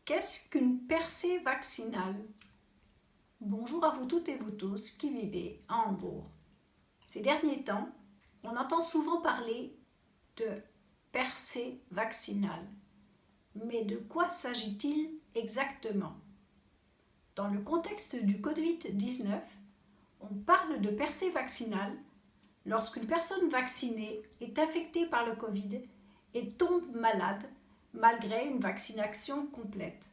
Qu'est-ce qu'une percée vaccinale? Bonjour à vous toutes et vous tous qui vivez à Hambourg. Ces derniers temps, on entend souvent parler de percée vaccinale. Mais de quoi s'agit-il exactement? Dans le contexte du Covid-19, on parle de percée vaccinale lorsqu'une personne vaccinée est infectée par le Covid et tombe malade malgré une vaccination complète.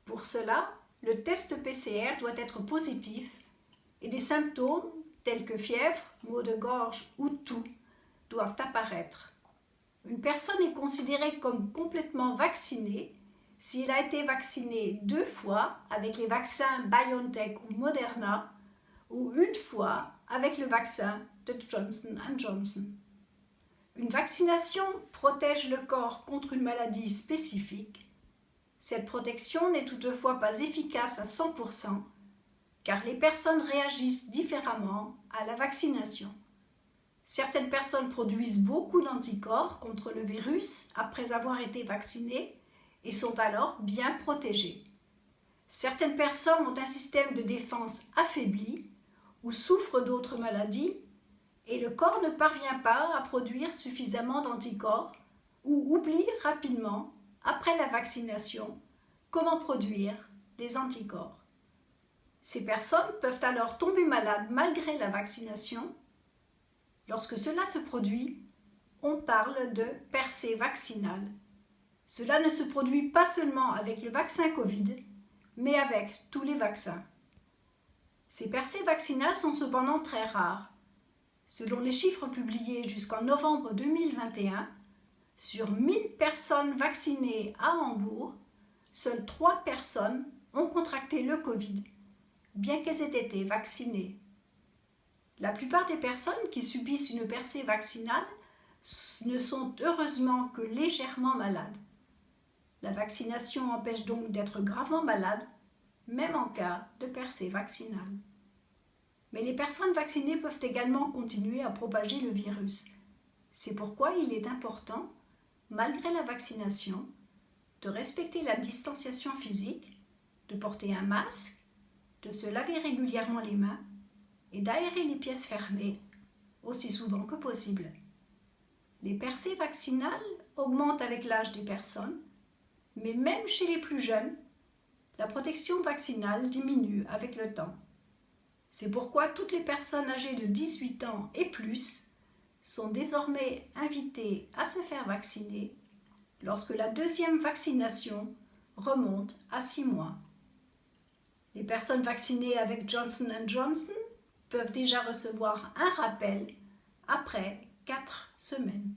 Pour cela, le test PCR doit être positif et des symptômes tels que fièvre, maux de gorge ou toux doivent apparaître. Une personne est considérée comme complètement vaccinée si elle a été vaccinée 2 fois avec les vaccins BioNTech ou Moderna ou une fois avec le vaccin de Johnson & Johnson. Une vaccination protège le corps contre une maladie spécifique. Cette protection n'est toutefois pas efficace à 100% car les personnes réagissent différemment à la vaccination. Certaines personnes produisent beaucoup d'anticorps contre le virus après avoir été vaccinées et sont alors bien protégées. Certaines personnes ont un système de défense affaibli ou souffrent d'autres maladies et le corps ne parvient pas à produire suffisamment d'anticorps ou oublie rapidement, après la vaccination, comment produire les anticorps. Ces personnes peuvent alors tomber malades malgré la vaccination. Lorsque cela se produit, on parle de percée vaccinale. Cela ne se produit pas seulement avec le vaccin Covid, mais avec tous les vaccins. Ces percées vaccinales sont cependant très rares. Selon les chiffres publiés jusqu'en novembre 2021, sur 1000 personnes vaccinées à Hambourg, seules 3 personnes ont contracté le Covid, bien qu'elles aient été vaccinées. La plupart des personnes qui subissent une percée vaccinale ne sont heureusement que légèrement malades. La vaccination empêche donc d'être gravement malade, même en cas de percée vaccinale. Mais les personnes vaccinées peuvent également continuer à propager le virus. C'est pourquoi il est important, malgré la vaccination, de respecter la distanciation physique, de porter un masque, de se laver régulièrement les mains et d'aérer les pièces fermées aussi souvent que possible. Les percées vaccinales augmentent avec l'âge des personnes, mais même chez les plus jeunes, la protection vaccinale diminue avec le temps. C'est pourquoi toutes les personnes âgées de 18 ans et plus sont désormais invitées à se faire vacciner lorsque la deuxième vaccination remonte à 6 mois. Les personnes vaccinées avec Johnson & Johnson peuvent déjà recevoir un rappel après 4 semaines.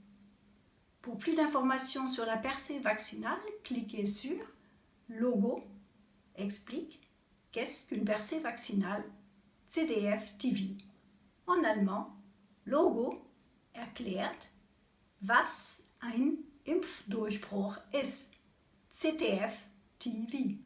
Pour plus d'informations sur la percée vaccinale, cliquez sur Logo explique qu'est-ce qu'une percée vaccinale ZDF TV. En allemand, Logo erklärt, was ein Impfdurchbruch ist. ZDF TV.